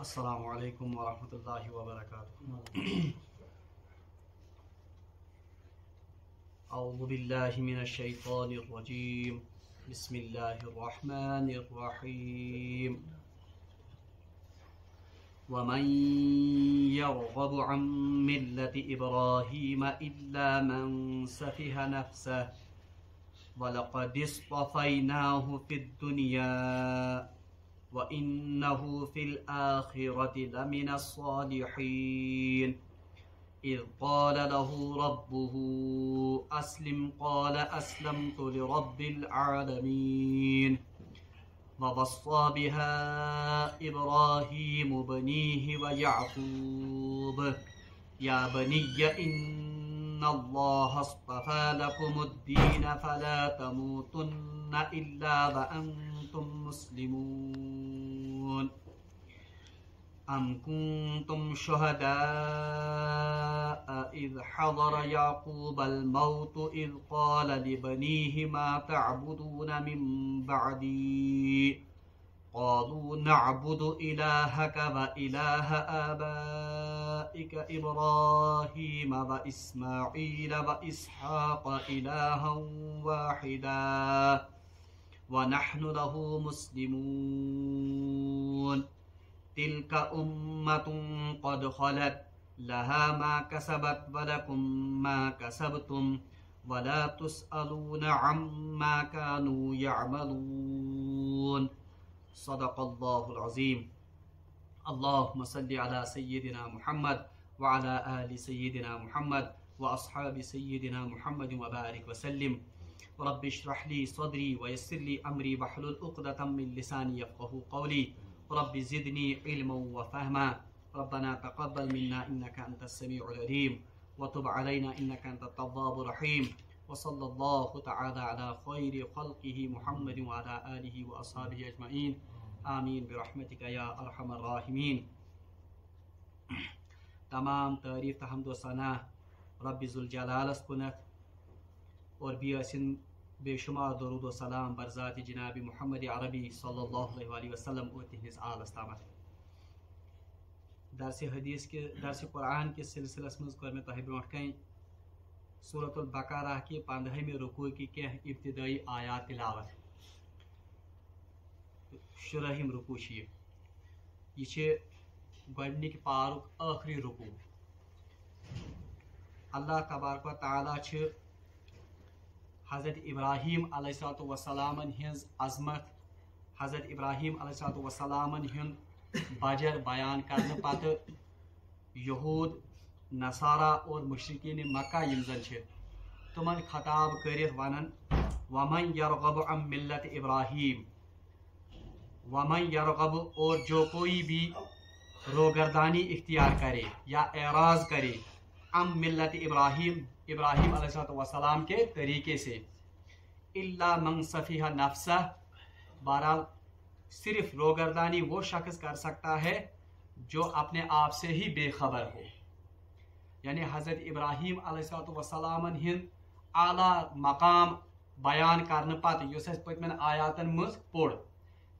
السلام علیکم ورحمۃ اللہ وبرکاتہ۔ اعوذ باللہ من الشیطان الرجیم، بسم اللہ الرحمن الرحیم۔ ومن يرغب عن ملة إبراهيم إلا من سفه نفسه ولقد اصطفيناه في الدنيا وإنه في الآخرة لمن الصالحين إذ قال له ربه أسلم قال أسلمت لرب العالمين ووصى بها إبراهيم بنيه ويعقوب يا بني إن الله اصطفى لكم الدين فلا تموتن إلا وأنتم مسلمون أم كنتم شهداء إذ حضر يعقوب الموت إذ قال لبنيه ما تعبدون من بعدي قالوا نعبد إلهك وإله آبائك إبراهيم وإسماعيل وإسحاق إلها واحدا ونحن له مسلمون تلك أمة قد خلت لها ما كسبت ولكم ما كسبتم ولا تسألون عما كانوا يعملون صدق الله العظيم۔ اللهم صل على سيدنا محمد وعلى آل سيدنا محمد وأصحاب سيدنا محمد وبارك وسلم۔ رب اشرح لي صدري ويسر لي أمري واحلل عقدة من لساني يفقهوا قولي رب زدني علما وفهما ربنا تقبل منا إنك أنت السميع العليم وتب علينا إنك أنت التواب الرحيم وصلى الله تعالى على خير خلقه محمد وعلى آله وأصحابه أجمعين آمین برحمتک یا ارحم الراحمین۔ تمام تعریف تحمد و ثنا رب ذوالجلالس کنت اور بیاسن بے شمار درود و سلام بر ذات جناب محمد عربی صلی اللہ علیہ وسلم اور تہنس آلس تامت۔ درس قرآن کے سلسلس مز کر میں تہ برونٹ کن سورۃ البقرہ کے 15 رکوع کی کینہ ابتدائی آیات تلاوت۔ شرحم رکوع یہ گۄڈنِک پارک آخری رکوع۔ اللہ تبارک و تعالی حضرت ابراہیم علیہ الصلوۃ والسلام ہنز عظمت، حضرت ابراہیم علیہ الصلوۃ والسلام ہند بجر بیان کرنے پتہ یہود نصارہ اور مشرکین مکہ یم زن تمن خطاب کرت ونن ومن یرغب عن ملت ابراہیم، ومن یرغب اور جو کوئی بھی روگردانی اختیار کرے یا اعراض کرے عن ملت ابراہیم، ابراہیم علیہ السلام کے طریقے سے، الا من سفیہ نفسہ، بہرحال صرف روگردانی وہ شخص کر سکتا ہے جو اپنے آپ سے ہی بے خبر ہو۔ یعنی حضرت ابراہیم علیہ السلام ہند اعلیٰ مقام بیان کرنے پتہ یس پتمن آیاتن مز پوڑ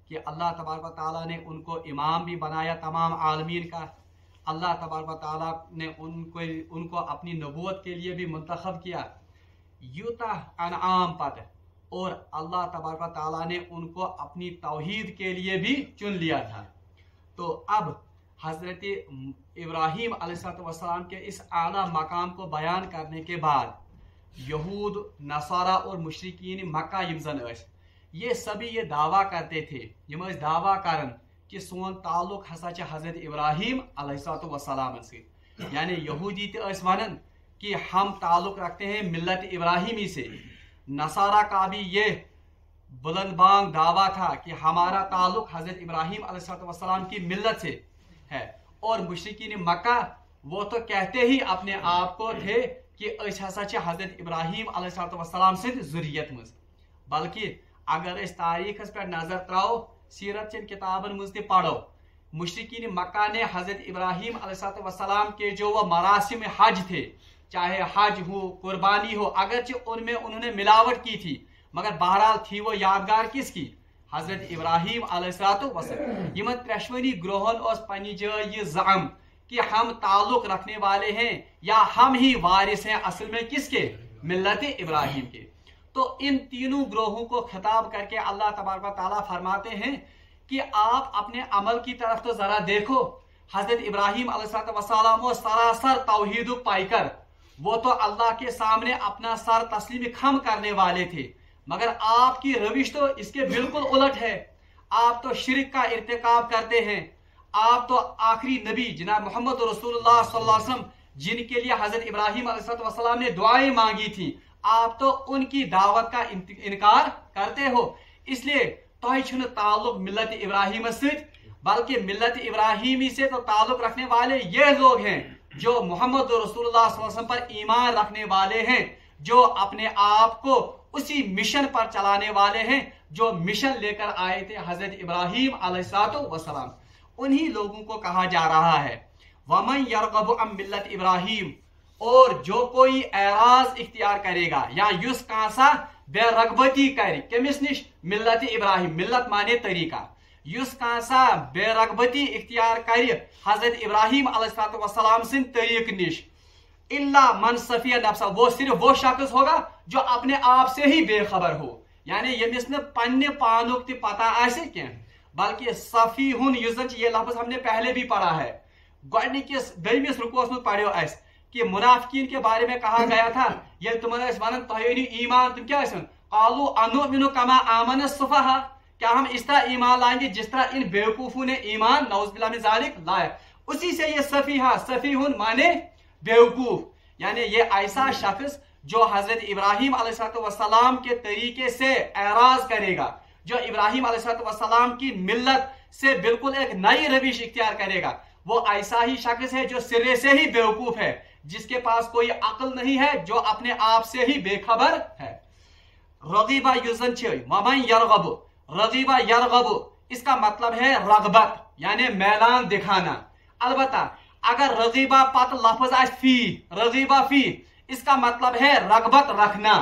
کہ اللہ تبارک و تعالیٰ نے ان کو امام بھی بنایا تمام عالمین کا، اللہ تبارک و تعالیٰ نے ان کو اپنی نبوت کے لیے بھی منتخب کیا یوتا انعام پتہ، اور اللہ تبارک و تعالیٰ نے ان کو اپنی توحید کے لیے بھی چن لیا تھا۔ تو اب حضرت ابراہیم علیہ السلام کے اس اعلیٰ مقام کو بیان کرنے کے بعد یہود نصارہ اور مشرکین مکہ یم زن یہ سبھی یہ دعویٰ کرتے تھے، یم دعویٰ کرن کہ سون تعلق ہسا حضرت ابراہیم علیہ السلام سے، یعنی یہودی تس ونن کہ ہم تعلق رکھتے ہیں ملت ابراہیمی سے، نصارہ کا بھی یہ بلند بانگ دعویٰ تھا کہ ہمارا تعلق حضرت ابراہیم علیہ السلام کی ملت سے ہے، اور مشرکین مکہ وہ تو کہتے ہی اپنے آپ کو تھے کہ اس ہسا حضرت ابراہیم علیہ السلام سے ذریت مز، بلکہ اگر اس تاریخ پر نظر تراؤ سیرت چن کتابن مز پڑھو، مشرکین مکہ نے حضرت ابراہیم علیہ السلام کے جو وہ مراسم حج تھے، چاہے حج ہو قربانی ہو، اگرچہ ان میں انہوں نے ملاوٹ کی تھی مگر بہرحال تھی وہ یادگار کس کی؟ हजरत इब्राहिम अलैहिस्सलातु वस्सलाम। यमन त्रेशवनी ग्रोहन और पन्नी जय ये ज़अम कि हम ताल्लुक रखने वाले हैं या हम ही वारिस हैं असल में किसके, मिल्लत इब्राहिम के। तो इन तीनों ग्रोहों को खिताब करके अल्लाह तबारक व तआला फरमाते हैं कि आप अपने अमल की तरफ तो जरा देखो। हजरत इब्राहिम अलैहिस्सलाम वो सरासर तौहीद पाईकर वो तो अल्लाह के सामने अपना सर तस्लीम खम करने वाले थे, मगर आपकी रविश तो इसके बिल्कुल उलट है। आप तो शिर्क का इर्तिकाब करते हैं। आप तो आखिरी नबी जनाब मोहम्मद रसूलुल्लाह सल्लल्लाहु अलैहि वसल्लम जिनके लिए हजरत इब्राहिम अलैहिस्सलाम ने दुआएं मांगी थी, आप तो उनकी दावत का इनकार करते हो। इसलिए तो ताल्लुक मिल्लत इब्राहिम से, बल्कि मिल्लत इब्राहिमी से तो ताल्लुक रखने वाले ये लोग हैं जो मोहम्मद रसूलुल्लाह सल्लल्लाहु अलैहि वसल्लम पर ईमान रखने वाले हैं, जो अपने आप को उसी मिशन पर चलाने वाले हैं जो मिशन लेकर आए थे हजरत इब्राहिम अलैहिस्सलाम। उन्हीं लोगों को कहा जा रहा है वमन यरगबु अन मिल्लत इब्राहिम, और जो कोई एराज इख्तियार करेगा या युस कांसा बेरगबती करे कमिस निश मिल्लत इब्राहिम, मिल्लत माने तरीका, युस कांसा बेरगबती इख्तियार करे हजरत इब्राहिम अलैहिस्सलाम सिन तरीक निश, इल्ला मन सफिया नफ्सा, वो सिर्फ वो शख्स होगा जो अपने आप से ही बेखबर हो, यानी यमिस न पन्ने पानुक ति पता आसे क्या, बल्कि सफीहुन युजन ये लफ्ज हमने पहले भी पढ़ा है। गोडनिकिस दमिस रुकोस में पढ़ो ऐसे कि मुनाफिकीन के बारे में कहा गया था ये तुमने वन तोहनी ईमान तुम क्या कालू अनुमिनु कमा आमन सुफहा, क्या हम इस तरह ईमान लाएंगे जिस तरह इन बेवकूफों ने ईमान नौज़ुबिल्लाह मिन ज़ालिक लाया। उसी से ये सफीहा, सफीहुन माने बेवकूफ, यानी ये ऐसा शख्स जो हजरत इब्राहिम अलैहिस्सलाम के तरीके से एराज करेगा, जो इब्राहिम अलैहिस्सलाम की मिल्लत से बिल्कुल एक नई रविश इख्तियार करेगा, वो ऐसा ही शख्स है जो सिरे से ही बेवकूफ है, जिसके पास कोई अक्ल नहीं है, जो अपने आप से ही बेखबर है। रगीबा युजन वमन यरगबु, रगीबा यरगबु इसका मतलब है रगबत यानी मैदान दिखाना। अलबत्ता अगर रगीबा पत लफ्ज आए फी, रगीबा फी इसका मतलब है रगबत रखना।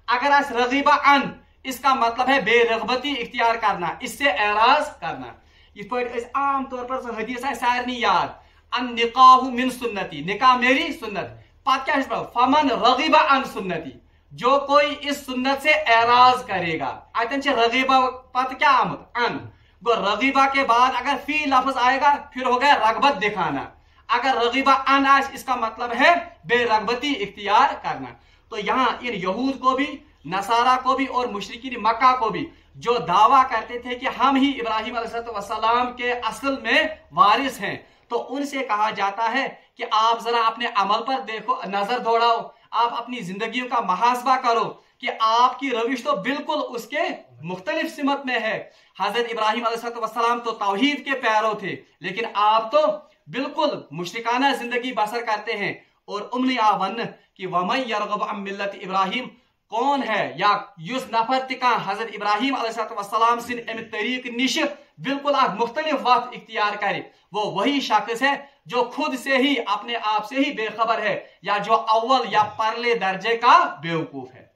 अगर आस रगीबा अन इसका मतलब है बेरगबती इख्तियार करना, इससे एराज करना। इस पर आम तौर पर हदीस है सारनी याद, अन निकाहु मिन सुन्नती, निकाह मेरी सुन्नत, पत क्या है फमन रगीबा अन सुन्नती, जो कोई इस सुन्नत से एराज करेगा। आयतन से रगीबा पत क्या आमद अन, वो रगीबा के बाद अगर फी लफ्ज आएगा फिर हो गया रगबत दिखाना। अगर रगीबा अन आश इसका मतलब है बेरगबती इख्तियार करना। तो यहाँ इन यहूद को भी, नसारा को भी और मुशरिकीन मक्का को भी जो दावा करते थे कि हम ही इब्राहिम अलैहिस्सलाम के असल में वारिस हैं, तो उनसे कहा जाता है कि आप जरा अपने अमल पर देखो, नजर दौड़ाओ, आप अपनी जिंदगियों का मुहासबा करो कि आपकी रविश तो बिल्कुल उसके मुख्तलिफ सिमत में है। हजरत इब्राहिम अलैहिस्सलाम तो तौहीद के पैरों थे, लेकिन आप तो बिल्कुल मुशरिकाना जिंदगी बसर करते हैं। और उम्लिया वन कि वमन यरगब अन मिल्लत इब्राहिम कौन है या युस नफर तिका हजरत इब्राहिम अलैहिस्सलाम सिन अम तरीक निश बिल्कुल आप मुख्तलिफ वक्त इख्तियार करे, वो वही शख्स है जो खुद से ही अपने आप से ही बेखबर है या जो अव्वल या परले दर्जे का बेवकूफ है।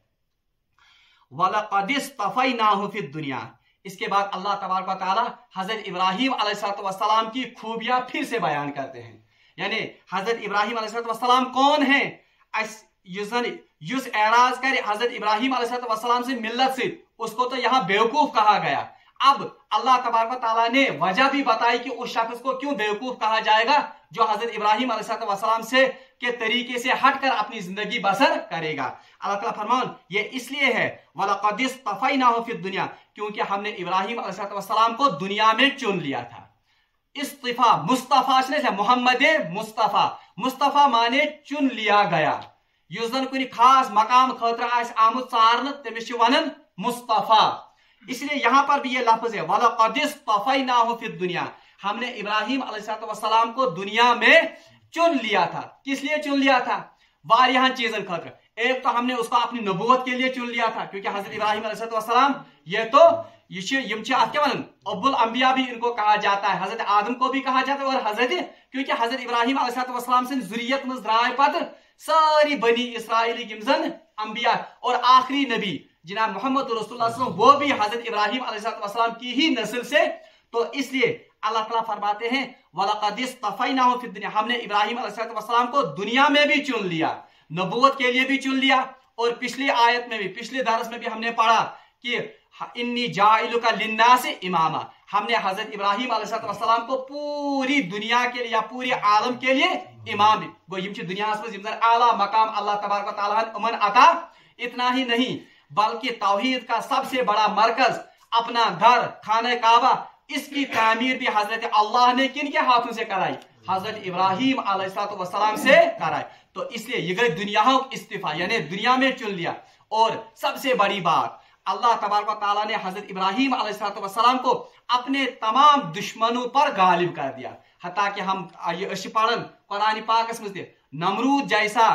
वलक़द इस्तफ़ैनाहु फ़िद दुनिया, इसके बाद अल्लाह तबारक व तआला हजरत इब्राहिम अलैहिस्सलाम की खूबियां फिर से बयान करते हैं। यानी हजरत इब्राहिम अलैहिस्सलाम कौन है, युस एराज करे हजरत इब्राहिम अलैहिस्सलाम से मिल्लत से, उसको तो यहाँ बेवकूफ कहा गया। अब अल्लाह तबारक व तआला ने वजह भी बताई कि उस शख्स को क्यों बेवकूफ कहा जाएगा जो हजरत इब्राहिम अलैहिस्सलाम से के तरीके से हटकर अपनी जिंदगी बसर करेगा। अल्लाह ताला फरमान ये इसलिए है वलक़द इस्तफ़ैनाहु फ़िद दुनिया, क्योंकि हमने इब्राहिम अलैहिस्सलाम को दुनिया में चुन लिया था। इस्तिफा मुस्तफा से मोहम्मद मुस्तफा, मुस्तफा माने चुन लिया गया। युजन कुछ खास मकाम खतर आस आमुद सारन तमिस वनन मुस्तफा, इसलिए यहां पर भी ये लफ्ज है वलक़द इस्तफ़ैनाहु फ़िद दुनिया, हमने इब्राहिम अलैहिस्सलाम को दुनिया में चुन लिया था। किस लिए चुन लिया था? वारियां चीजन खतर। एक तो हमने उसको अपनी नबूवत के लिए चुन लिया था, क्योंकि हजरत इब्राहिम अलैहिस्सलाम ये तो अब्बुल अंबिया भी इनको कहा जाता है, हजरत आदम को भी कहा जाता है, और क्योंकि हजरत इब्राहिम अलैहिस्सलाम से जुर्रियत में द्राय पत सारी बनी इसराइली गिमजन अंबिया और आखिरी नबी जनाब मोहम्मद रसूलुल्लाह सल्लल्लाहु अलैहि वसल्लम, वो भी हजरत इब्राहिम अलैहिस्सलाम की ही नस्ल से। तो इसलिए अल्लाह ताला फरमाते हैं वलक़द इस्तफ़ैनाहु फ़िद दुनिया, हमने इब्राहिम अलैहिस्सलाम को दुनिया में भी चुन लिया, नबूवत के लिए भी चुन लिया। और पिछली आयत में भी, पिछले दरस में भी हमने पढ़ा कि इन्नी जाइलुका लिन्नासि इमामा, हमने हजरत इब्राहिम अलैहिस्सलाम को पूरी दुनिया के लिए या पूरे आलम के लिए इमाम गो यम दुनिया में आला मकाम अल्लाह तबारक व तआला उमन अता। इतना ही नहीं बल्कि तौहीद का सबसे बड़ा मरकज अपना घर खाने काबा, इसकी तामीर भी हजरत अल्लाह ने किन के हाथों से कराई? हजरत इब्राहिम अलैहिस्सलाम से कराई। तो इसलिए ये गई दुनिया इस्तीफा, यानी दुनिया में चुन लिया। और सबसे बड़ी बात, अल्लाह तबारक व तआला ने हजरत इब्राहिम अलैहिस्सलाम को अपने तमाम दुश्मनों पर गालिब कर दिया। हत्ता कि हम ये पढ़न कुरान पाक में नमरूद जैसा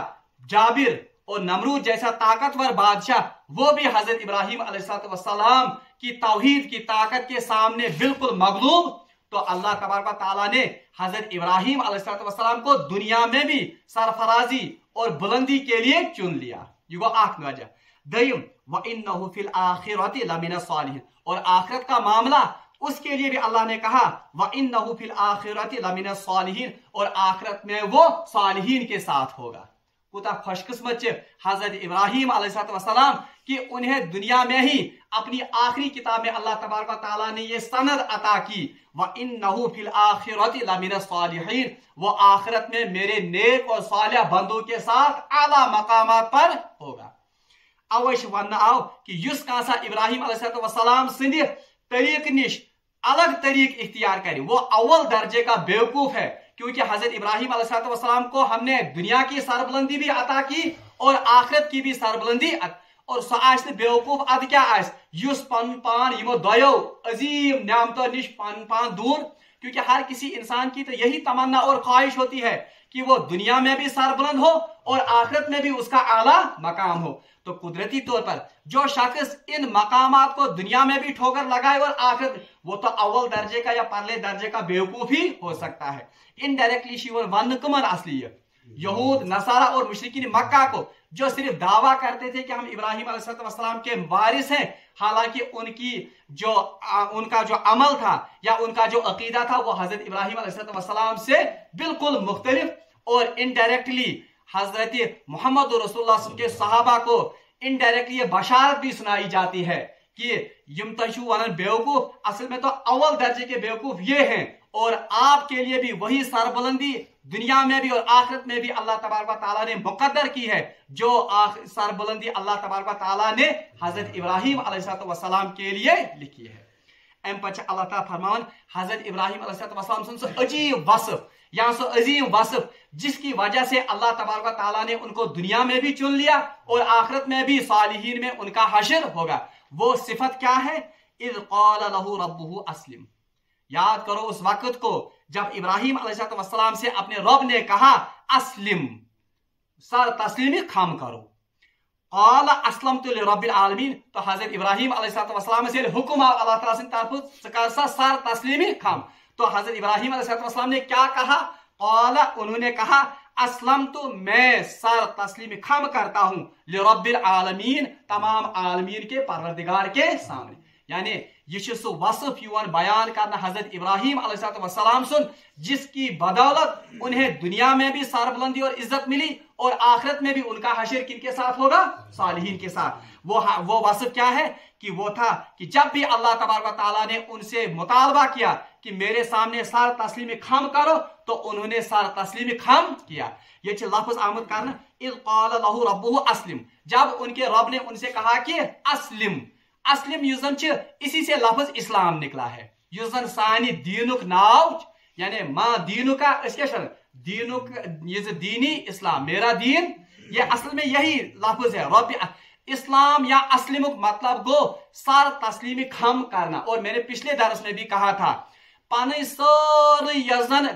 जाबिर और नमरूद जैसा ताकतवर बादशाह, वो भी हजरत इब्राहिम अलैहिस्सलाम की तौहीद की ताकत के सामने बिल्कुल मगलूब। तो अल्लाह तबारक व तआला ने हजरत इब्राहिम अलैहिस्सलाम को दुनिया में भी सरफराजी और बुलंदी के लिए चुन लिया। ये वो आख वजह। दयम व इन्नहु फिल आखिरति लमिन सालिहीन, और आखिरत का मामला उसके लिए भी अल्लाह ने कहा व इन्नहु फिल आखिरति लमिन सालिहीन, और आखिरत में वो सालिहीन के साथ होगा। कुता खुशकिस्मत हजरत इब्राहिम अलैहिस्सलाम कि उन्हें दुनिया में ही अपनी आखिरी किताब में अल्लाह तबारक व तआला ने ये सनद अता की व इन्नहु फिल आखिरति लमिन सालिहीन, वो आखिरत में मेरे नेक और सालिह बंदों के साथ आला मकामात पर होगा। अवश्य वन आव कि युस कासा इब्राहिम अलैहिस्सलाम सिंध तरीक निश अलग तरीक इख्तियार करे, वो अव्वल दर्जे का बेवकूफ है। क्योंकि हजरत इब्राहिम अलैहिस्सलाम को हमने दुनिया की सरबुलंदी भी अता की और आखिरत की भी सरबुलंदी। और सो आस बेवकूफ अद क्या आस युस पन पान यमो दयो अजीम न्यामतों निश पन पान दूर। क्योंकि हर किसी इंसान की तो यही तमन्ना और ख्वाहिश होती है कि वो दुनिया में भी सरबुलंद हो और आखिरत में भी उसका आला मकाम हो। तो कुदरती तौर पर जो शख्स इन मकामात को दुनिया में भी ठोकर लगाए और आखिरत, वो तो अव्वल दर्जे का या परले दर्जे का बेवकूफ ही हो सकता है। इनडायरेक्टली शिवर वन कमन असली यहूद नसारा और मुशरिकीन मक्का को जो सिर्फ दावा करते थे कि हम इब्राहिम अलैहिस्सलाम के वारिस हैं, हालांकि उनका जो अमल था या उनका जो अकीदा था वो हजरत इब्राहिम अलैहिस्सलाम से बिल्कुल मुख्तलिफ। और इनडायरेक्टली हजरत मोहम्मद रसूलुल्लाह के सहाबा को इनडायरेक्टली ये बशारत भी सुनाई जाती है कि यम तशु वनन बेवकूफ, असल में तो अव्वल दर्जे के बेवकूफ ये हैं। और आपके लिए भी वही सरबुलंदी दुनिया में भी और आखिरत में भी अल्लाह तबारक व तआला ने मुकद्दर की है, जो सरबुलंदी अल्लाह तबारक व तआला ने हजरत इब्राहिम अलैहिस्सलाम के लिए लिखी है। अम पछ अल्लाह ताला फरमान हजरत इब्राहिम अलैहिस्सलाम सो अजीब वसफ या सो अजीम वसफ जिसकी वजह से अल्लाह तबारक व तआला ने उनको दुनिया में भी चुन लिया और आखिरत में भी सालिहीन में उनका हशर होगा। वो सिफत क्या है? इज़ क़ाल लहू रब्बुहु अस्लिम। याद करो उस वक्त को जब इब्राहिम अलैहिस्सलाम से अपने रब ने कहा अस्लिम, सर तस्लीमी खम करो। क़ाल अस्लमतु लिरब्बिल आलमीन, तो हजरत इब्राहिम अलैहिस्सलाम से हुक्म अल्लाह ताला से तरफ सर तस्लीमी खम। तो हजरत इब्राहिम अलैहिस्सलाम ने क्या कहा? क़ाल, उन्होंने कहा अस्लमतु, मैं सर तस्लीमी खम करता हूं लिरब्बिल आलमीन, तमाम आलमीन के परवरदिगार के सामने। यानी ये सो वसफ युवान बयान करना हजरत इब्राहिम अलैहिस्सलाम सुन जिसकी बदौलत उन्हें दुनिया में भी सरबुलंदी और इज्जत मिली और आखिरत में भी उनका हशर किनके साथ होगा? सालिहीन के साथ। वो वसफ क्या है कि वो था कि जब भी अल्लाह तबारक व तआला ने उनसे मुतालबा किया कि मेरे सामने सर तस्लीमी खम करो, तो उन्होंने सर तस्लीमी खम किया। ये लफ्ज आमद करना इज़ क़ाल लहू रब्बुहु अस्लिम, जब उनके रब ने उनसे कहा कि अस्लिम। अस्लिम युजन इसी से लफ्ज इस्लाम निकला है। युजन सानी दीनुक नाव यानी माँ दीनु का दीनुक, ये दीनी इस्लाम, मेरा दीन, ये असल में यही लफ्ज है। रब इस्लाम या अस्लिमुक मतलब गो सर तस्लीमी खम करना। और मैंने पिछले दरस में भी कहा था पानी सर यजन,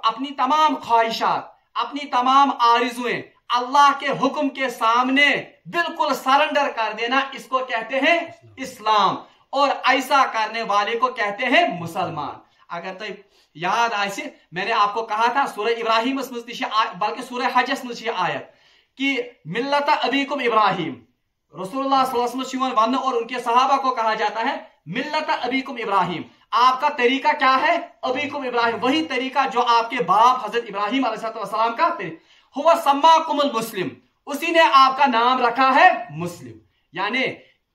अपनी तमाम ख्वाहिशात, अपनी तमाम आरज़ुएं अल्लाह के हुक्म के सामने बिल्कुल सरेंडर कर देना, इसको कहते हैं इस्लाम। और ऐसा करने वाले को कहते हैं मुसलमान। अगर तो याद आए, मैंने आपको कहा था सूरह इब्राहिम बल्कि सूरह हज आयत कि मिल्लत अबीकुम इब्राहिम, रसूलुल्लाह सल्लल्लाहु अलैहि वसल्लम और उनके सहाबा को कहा जाता है मिल्लत अबीकुम इब्राहिम, आपका तरीका क्या है? अबीकुम इब्राहिम, वही तरीका जो आपके बाप हजरत इब्राहिम अलैहिस्सलाम का हुआ सम्माकुमुल मुस्लिम, उसी ने आपका नाम रखा है मुस्लिम। यानी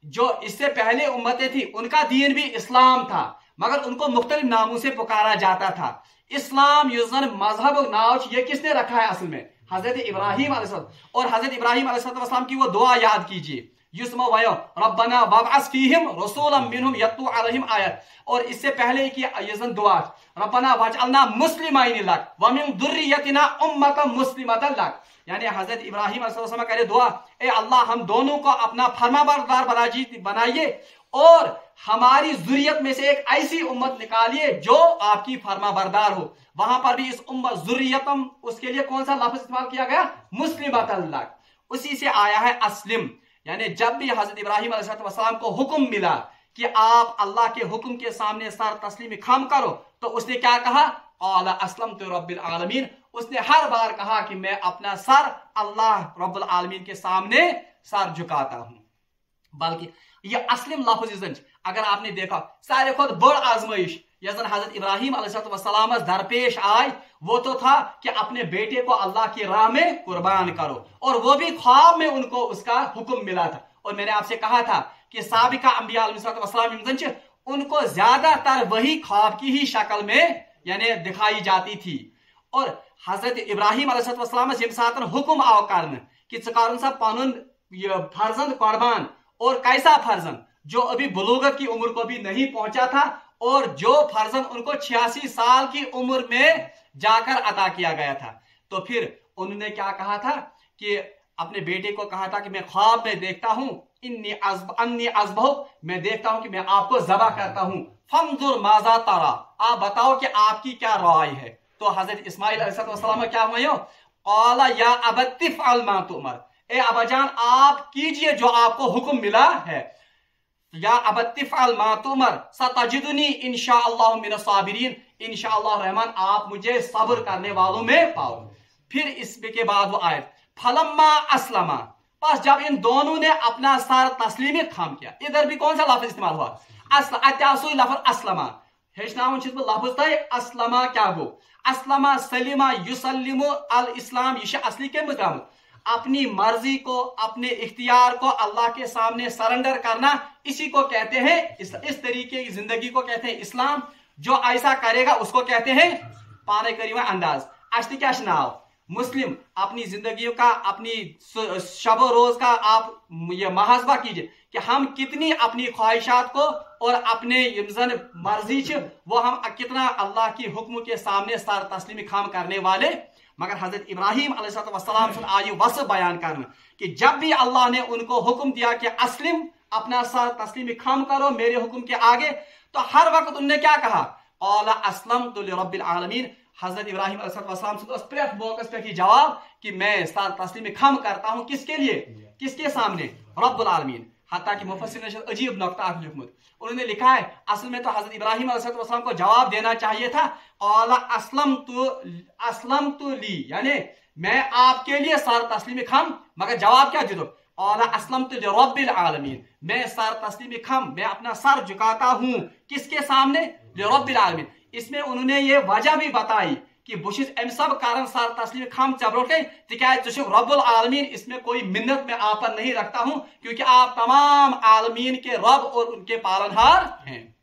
जो इससे पहले उम्मतें थी उनका दीन भी इस्लाम था, मगर उनको मुख्तलिफ नामों से पुकारा जाता था। इस्लाम युजन मजहब नाव ये किसने रखा है? असल में हजरत इब्राहिम अलैहिस्सलाम। और हजरत इब्राहिम अलैहिस्सलाम की वो दुआ याद कीजिए, युस्मा वयो रब्बना वबअस फीहिम रसूलन मिनहुम यत्लू अलैहिम आयत। और इससे पहले की युजन दुआ रब्बना वजअलना मुस्लिमैन लक व मिन दुर्रियतिना उम्मतन मुस्लिमतन लक। यानी हजरत इब्राहिम अलैहिस्सलाम करे दुआ, ए अल्लाह हम दोनों को अपना फरमाबरदार बनाइए और हमारी जुर्रियत में से एक ऐसी उम्मत निकालिए जो आपकी फरमाबरदार हो। वहां पर भी इस उम्मत जुर्रियतम, उसके लिए कौन सा लफ्ज इस्तेमाल किया गया? मुस्लिमतन लक। उसी से आया है अस्लिम। यानी जब भी हजरत इब्राहिम अलैहिस्सलाम को हुक्म मिला कि आप अल्लाह के हुक्म के सामने सर तस्लीम खम करो, तो उसने क्या कहा? क़ाल अस्लमतु रब्बिल आलमीन। उसने हर बार कहा कि मैं अपना सर अल्लाह रब्बुल आलमीन के सामने सर झुकाता हूं। बल्कि यह अस्लिम लफ्ज अगर आपने देखा सारे खुद बड़ आजमाइश यजन हजरत इब्राहिम अलैहिस्सलाम दरपेश आए, वो तो था कि अपने बेटे को अल्लाह की राह में कुर्बान करो, और वो भी ख्वाब में उनको उसका हुक्म मिला था। और मैंने आपसे कहा था कि साबिका अंबिया अलैहिस्सलाम उनको ज्यादातर वही ख्वाब की ही शक्ल में यानी दिखाई जाती थी। और हजरत इब्राहिम अलैहिस्सलाम हुक्म आओ करन कि पन फर्जंद कुर्बान, और कैसा फर्जंद? जो अभी बुलूगत की उम्र को भी नहीं पहुंचा था, और जो फर्जंद उनको 86 साल की उम्र में जाकर अता किया गया था। तो फिर उन्होंने क्या कहा था कि अपने बेटे को कहा था कि मैं ख्वाब में देखता हूं, अन्नी अज़बहु, मैं देखता हूं कि मैं आपको ज़बह करता हूं, फंजुर माज़ा तरा, आप बताओ कि आपकी क्या राय है। तो हजरत इस्माइल अलैहिस्सलाम क्या हुआ? क़ाला या अबती फ़अल मा तुमर, ए अबाजान आप कीजिए जो आपको हुक्म मिला है। या अबती फ़अल मा तुमर सतजिदुनी इंशाअल्लाह मिनस साबिरीन, इंशाअल्लाह रहमान आप मुझे सब्र करने वालों में पाओ। फिर इसके बाद वो आयत फलम्मा अस्लमा, बस जब इन दोनों ने अपना सर तस्लीम खाम किया, इधर भी कौन सा लफ्ज इस्तेमाल हुआ? लफ्ज अस्लमा। हेचनावन लफ्ज तय अस्लमा क्या गो? अस्लमा सलिमा युसल्लिमु अल इस्लाम, ये असली के मुताबिक अपनी मर्जी को, अपने इख्तियार को अल्लाह के सामने सरेंडर करना, इसी को कहते हैं, इस तरीके की जिंदगी को कहते हैं इस्लाम। जो ऐसा करेगा उसको कहते हैं पाने करीब अंदाज अश्ती क्या नाव मुस्लिम। अपनी जिंदगी का, अपनी शब रोज का आप ये मुहासबा कीजिए कि हम कितनी अपनी ख्वाहिशात को और अपने मर्जी वो हम कितना अल्लाह की हुक्म के सामने सर तस्लीम खाम करने वाले। मगर हजरत इब्राहिम अलैहिस्सलाम आयु वस बयान करना कि जब भी अल्लाह ने उनको हुक्म दिया कि अस्लिम, अपना सर तस्लीम खाम करो मेरे हुक्म के आगे, तो हर वक्त उन्होंने क्या कहा? क़ाल अस्लमतु लिरब्बिल आलमीन। हजरत इब्राहिम अलैहिस्सलाम से उस प्रेत मौके पे की जवाब कि मैं सर तस्लीम खम करता हूं, किसके लिए? किसके सामने? रब्बुल आलमीन। हत्ता कि मुफस्सिर ने अजीब नुक्ता लिखा, उन्होंने लिखा है असल में तो हजरत इब्राहिम अलैहिस्सलाम को जवाब देना चाहिए था क़ाल अस्लमतु ली, यानी मैं आपके लिए सर तस्लीम खम, मगर जवाब क्या दे दो? क़ाल अस्लमतु लिरब्बिल आलमीन, मैं सर तस्लीम खम, मैं अपना सर झुकाता हूं किसके सामने? लिरब्बिल आलमीन। इसमें उन्होंने ये वजह भी बताई कि बुशिस एम सब कारण सर तस्लीम खम चबरोटे तिकायत रब्बुल आलमीन, इसमें कोई मिन्नत में आप पर नहीं रखता हूं क्योंकि आप तमाम आलमीन के रब और उनके पालनहार हैं।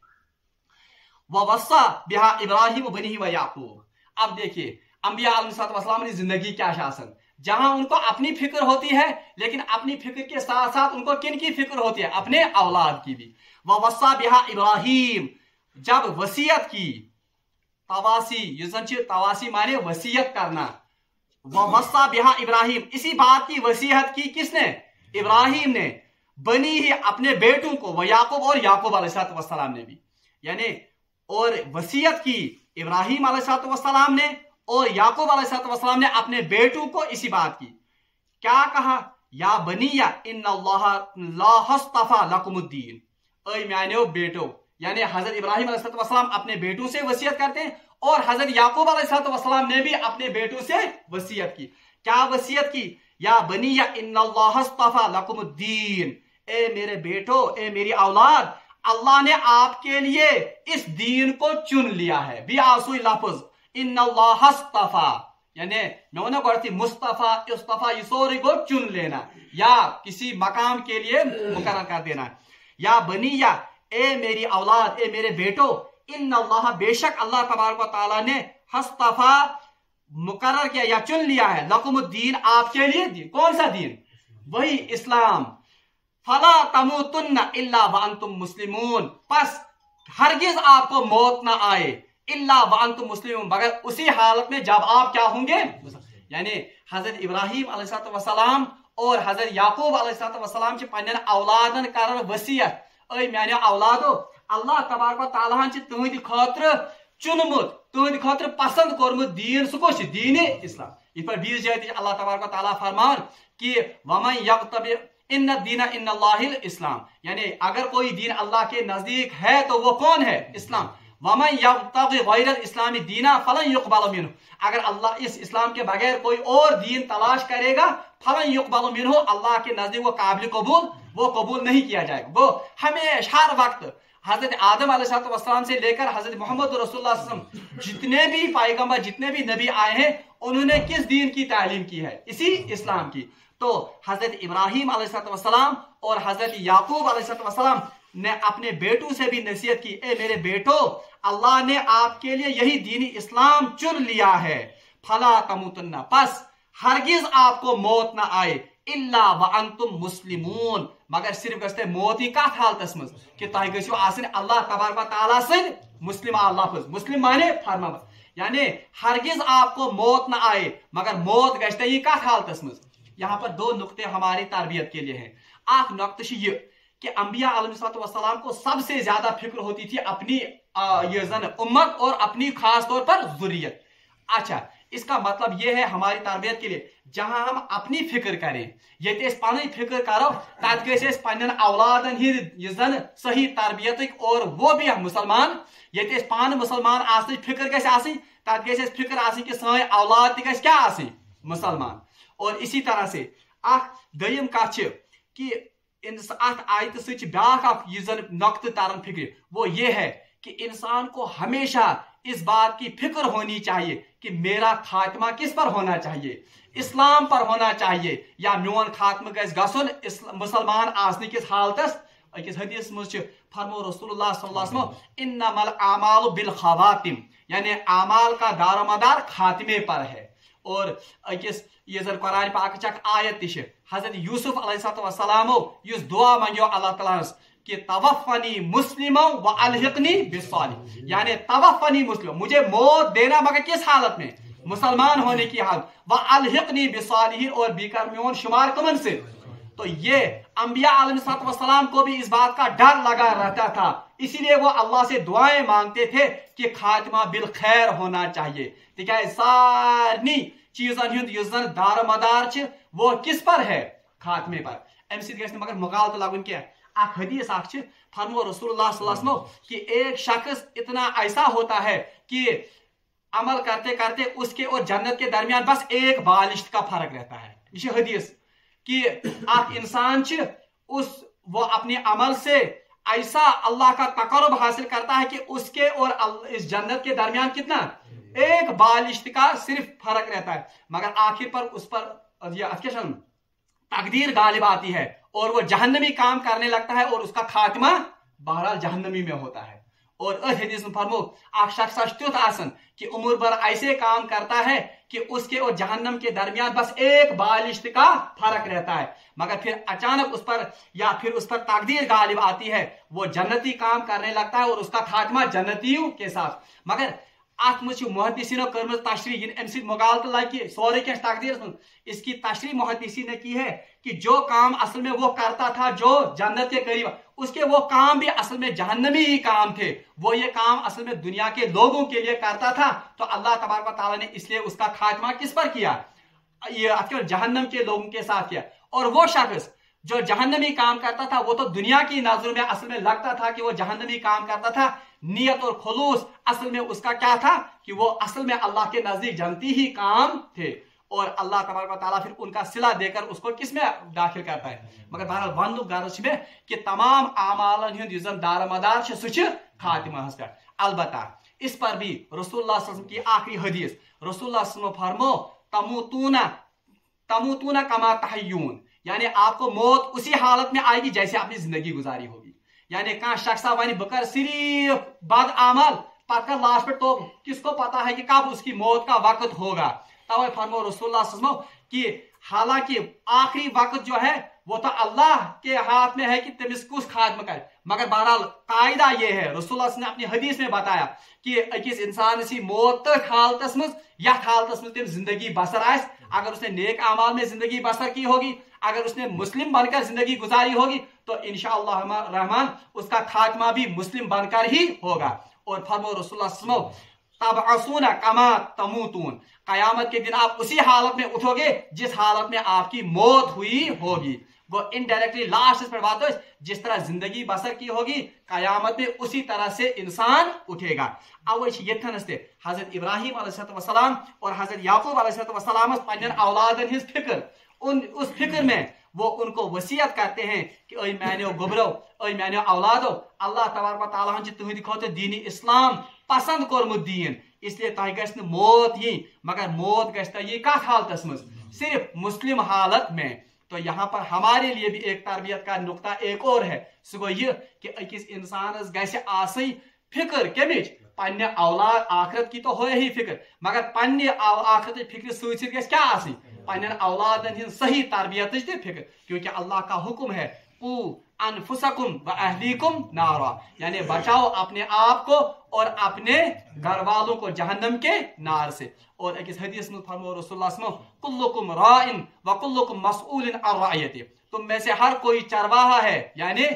ववस्सा बिहा इब्राहिम बनिही व याकूब। अब देखिए अंबिया अलैहिस्सलाम की जिंदगी क्या शासन, जहां उनको अपनी फिक्र होती है, लेकिन अपनी फिक्र के साथ साथ उनको किन की फिक्र होती है? अपने औलाद की भी। ववस्सा बिहा इब्राहिम, जब वसीयत की, तवासी माने वसीयत करना, वस्सा बिहा इब्राहिम, इसी बात की वसीयत की किसने? इब्राहिम ने, बनी ही अपने बेटों को, व याकूब और याकूब अलैहिस्सलाम ने भी, यानी और वसीयत की इब्राहिम अलैहिस्सलाम ने और याकूब अलैहिस्सलाम ने अपने बेटों को इसी बात की। क्या कहा? या बनिया इन्नल्लाह लाहस्तफा लकुमुद्दीन, ऐ म्यानो बेटो, यानी हजरत इब्राहिम अलैहिस्सलाम अपने बेटों से वसीयत करते हैं और हजरत याकूब अलैहिस्सलाम ने भी अपने बेटों से वसीयत की। क्या वसीयत की? या बनिया इन्नल्लाह अस्तफा लकुमुद्दीन, ए मेरे बेटो, ए मेरी औलाद, अल्लाह ने आपके लिए इस दीन को चुन लिया है। भी आसुई लफ्ज इन्नल्लाह अस्तफा, यानी मैं उन्हें कहती मुस्तफा इस्तफा, ये सोरी को चुन लेना या किसी मकाम के लिए मुकर्रर कर देना। या बनिया, ए मेरी औलाद, ए मेरे बेटो, इन्नल्लाह, बेशक अल्लाह तबारक व तआला ने हस्तफा मुकर्रर किया या चुन लिया है, लकुमुद्दीन, आपके लिए दीन। कौन सा दीन? वही इस्लाम। फला तमुतुन्ना इल्ला व अंतुम मुस्लिमून, बस हरगिज आपको मौत ना आए इल्ला व अंतुम मुस्लिमून, मगर उसी हालत में जब आप क्या होंगे, यानी हजरत इब्राहिम अलैहिस्सलाम और हजरत याकूब अलैहिस्सलाम के पन्नन औलादन कर वसीयत, ऐ माने औलादो, अल्लाह तबारक व तआला छ तुहंद खातिर चुनमुत, तुहंद खातिर पसंद कोरमुत दीन, सो कोश दीन इस्लाम। इत पर 20 जगह अल्लाह तबारक व तआला फरमान कि वमन यक्तबि इन्न दीना इन्नल्लाहिल इस्लाम, यानी अगर कोई दीन अल्लाह के नजदीक है तो वो कौन है? इस्लाम। वमन यब्तगि गैरल इस्लामी दीना फलन युक़बल मिन्हु, अगर अल्लाह इस इस्लाम के बगैर कोई और दीन तलाश करेगा, फलन युक़बल मिन्हु, अल्लाह के नजदीक वो काबिल कबूल, वो कबूल नहीं किया जाएगा। वो हमेशा हर वक्त हजरत आदम अलैहिस्सलाम से लेकर हजरत मोहम्मद रसूलुल्लाह सल्लल्लाहु अलैहि वसल्लम, जितने भी पैगंबर, जितने भी नबी आए हैं, उन्होंने किस दीन की तालीम की है? इसी इस्लाम की। तो हजरत इब्राहिम अलैहिस्सलाम और हजरत याकूब अलैहिस्सलाम ने अपने बेटों से भी नसीहत की, ए मेरे बेटो, अल्लाह ने आपके लिए यही दीन इस्लाम चुन लिया है, फला तमुतुन्ना, बस हरगिज आपको मौत ना आए इल्ला व अंतुम मुस्लिमून, मगर सिर्फ गस्ते मौत ही कत हालतस मज कि तुह गो अल्लाह तबारक व तआला सद मुस्लिम लफ्ज, मुस्लिम माने फरमान, यानी हरगिज आपको मौत ना आए, मगर मौत गस्ते ही कत हालतस मज। यहाँ पर दो नुक्ते हमारी तरबियत के लिए हैं। आख नुक्ता ये कि अंबिया अलैहिस्सलाम को सबसे ज्यादा फिक्र होती थी अपनी ये जन उम्मत और अपनी खास तौर पर जुर्रियत। अच्छा, इसका मतलब ये है हमारी तरबियत के लिए, जहां हम अपनी फिक्र करें, ये पन फिक्र करो, तत गस पन्न औलादन हिंद जन सही तरबियत, और वो भी मुसलमान, ये पान मुसलमान आसनी फिक्र गस आसनी, तत गस फिक्र आसनी कि सानी औलाद तक गस क्या आसनी मुसलमान। और इसी तरह से अख दयम कथ कि अत आयत से ब्याख जन नक्त तरन फिक्र, वो ये है कि इंसान को हमेशा इस बात की फिक्र होनी चाहिए कि मेरा खात्मा किस पर होना चाहिए, इस्लाम पर होना चाहिए, या मोन खात्मा गस गसुन मुसलमान आसने किस हालतस। अकिस हदीस मज फरमो रसूलुल्लाह सल्लल्लाहु अलैहि वसल्लम, इन्नमल आमालु बिल खवातिम, यानी आमाल का दारोमदार खात्मे पर है। और अकिस ये जन कुरान पाक चक आयत तिश हजरत यूसुफ अलैहिस्सलाम युस दुआ मंगो अल्लाह ताला कि तवफ़नी मुस्लिमा व अलहिकनी बिस्सालिहीन, यानी तवफ़नी मुस्लिम, मुझे मौत देना मगर किस हालत में? मुसलमान होने की हालत, व अलहिकनी बिस्सालिहीन, और बीकर में शुमार कमन से। तो ये अंबिया अलैहिस्सलाम को भी इस बात का डर लगा रहता था, इसीलिए वो अल्लाह से दुआएं मांगते थे कि खात्मा बिल खैर होना चाहिए। ठीक है, सारी चीजन हन दारोमदार वो किस पर है? खात्मे पर। अम सद मगर मुगालत लगन क्या, एक हदीस फरमो रसूलुल्लाह सल्लल्लाहु अलैहि वसल्लम कि एक शख्स इतना ऐसा होता है कि अमल करते करते उसके और जन्नत के दरमियान बस एक बालिश्त का फर्क रहता है। ये हदीस कि एक इंसान वो अपने अमल से ऐसा अल्लाह का तकर्रुब हासिल करता है कि उसके और इस जन्नत के दरमियान कितना? एक बालिश्त का सिर्फ फर्क रहता है, मगर आखिर पर उस पर तकदीर गालिब आती है और वो जहन्नमी काम करने लगता है और उसका खात्मा बहरहाल जहन्नमी में होता है। और हदीस में फरमो एक शख्स तुथ आसन कि उम्र भर ऐसे काम करता है कि उसके और जहन्नम के दरमियान बस एक बालिश्त का फर्क रहता है, मगर फिर अचानक उस पर या फिर उस पर तकदीर गालिब आती है, वो जन्नती काम करने लगता है और उसका खात्मा जन्नतियों के साथ। मगर अत मज मुहद्दिसीनो कर्म तशरीह इन अम मुगालत लगे सोरे क्या तकदीर, इसकी तशरीह मुहद्दिसी ने की है कि जो काम असल में वो करता था जो जन्नत के करीब, उसके वो काम भी असल में जहन्नमी ही काम थे, वो ये काम असल में दुनिया के लोगों के लिए करता था। तो अल्लाह तबारक व तआला ने इसलिए उसका खात्मा किस पर किया? ये जहन्नम के लोगों के साथ किया। और वो शख्स जो जहन्नमी काम करता था वो तो दुनिया की नजरों में असल में लगता था कि वो जहन्नमी काम करता था, नियत और खुलूस असल में उसका क्या था कि वो असल में अल्लाह के नजदीक जन्नती ही काम थे। اور اللہ तबारक व तआला फिर उनका सिला देकर उसको किस में दाखिल करता है। मगर बहरहाल वंदुक गर्ज में कि तमाम आमालन हुंद युस जन दारमदार छ सु खातिमाहस पे। अलबत्ता इस पर भी रसूलुल्लाह सल्लल्लाहु अलैहि वसल्लम की आखिरी हदीस रसूलुल्लाह सल्लल्लाहु अलैहि वसल्लम फरमो तमूतूना कमा तहय्यून, यानी आपको मौत उसी हालत में आएगी जैसे आपने जिंदगी गुजारी होगी। यानी कहाँ शख्स वन बकर सिर्फ बद अमल पत्थर लाश पे, तो किसको पता है कि कब उसकी मौत का वक्त होगा। तवे फरमो रसूलुल्लाह सल्लल्लाहु अलैहि वसल्लम कि हालांकि आखिरी वक्त जो है वो तो अल्लाह के हाथ में है कि तमिस कुछ खात्म करे, मगर बहरहाल कायदा ये है रसूलुल्लाह ने अपनी हदीस में बताया कि अकिस इंसान सी मौत हालतस मज यथ हालतस मज जिंदगी बसर आस, अगर उसने नेक अमाल में जिंदगी बसर की होगी, अगर उसने मुस्लिम बनकर जिंदगी गुजारी होगी तो इंशाअल्लाह रहमान उसका खात्मा भी मुस्लिम बनकर ही होगा। और फरमो रसूलुल्लाह सल्लल्लाहु अलैहि वसल्लम तबअसूना कमा तमूतून, कयामत के दिन आप उसी हालत में उठोगे जिस हालत में आपकी मौत हुई होगी। वो इनडायरेक्टली लास्ट पर बात हो, जिस तरह जिंदगी बसर की होगी कयामत में उसी तरह से इंसान उठेगा। अब यथनस हजरत इब्राहिम अलैहिस्सलाम और हजरत याकूब अलैहिस्सलाम पन्न औलादन हिज फिक्र, उस फिक्र में वो उनको वसीयत करते हैं कि ओय मानो गोबरो ओय मानो औलादो, अल्लाह तबारक व तआला तुहंद खत दीन इस्लाम पसंद कोरमुत दीन, इसलिए तह गस मौत यी, मगर मौत गस यी कत हालतस मज, सिर्फ मुस्लिम हालत में। तो यहाँ पर हमारे लिए भी एक तरबियत का नुक्ता एक और है, सो गो यह कि अकिस इंसानस गस आसई फिक्र कमिच पन्ने औलाद आखरत की तो हो ही फिक्र, मगर पन्ने आखरत फिक्र सत गस क्या आसई पन्न औलादन हिंद सही तरबियत फिक्र, क्योंकि अल्लाह का हुक्म है कू अनफुसकुम व अहलीकुम नारा, यानी बचाओ अपने आप को और अपने घर वालों को जहन्नम के नार से। और एक हदीस में फरमाया रसूलुल्लाह सल्लल्लाहु अलैहि वसल्लम कुल्लुकुम राइन व कुल्लुकुम मसऊलिन अन रअयति, तुम में से हर कोई चरवाहा है, यानी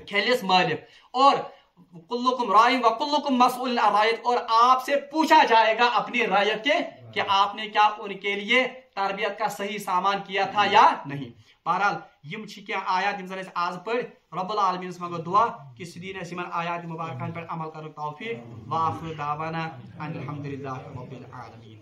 खेलिस मालिक, और कुल्लुकुम राइन व कुल्लुकुम मसऊलिन अन रअयति, और आपसे पूछा जाएगा अपनी रायत के कि आपने क्या उनके लिए तरबियत का सही सामान किया था या नहीं। बहरहाल यम क्या आयात जन आज पढ़ रब्बुल आलमीन मगो दुआ कि दीन यमन आयात मुबारकान पर अमल कर तौफीक व आखिर दावाना अनिल हम्दुलिल्लाहि रब्बिल आलमीन।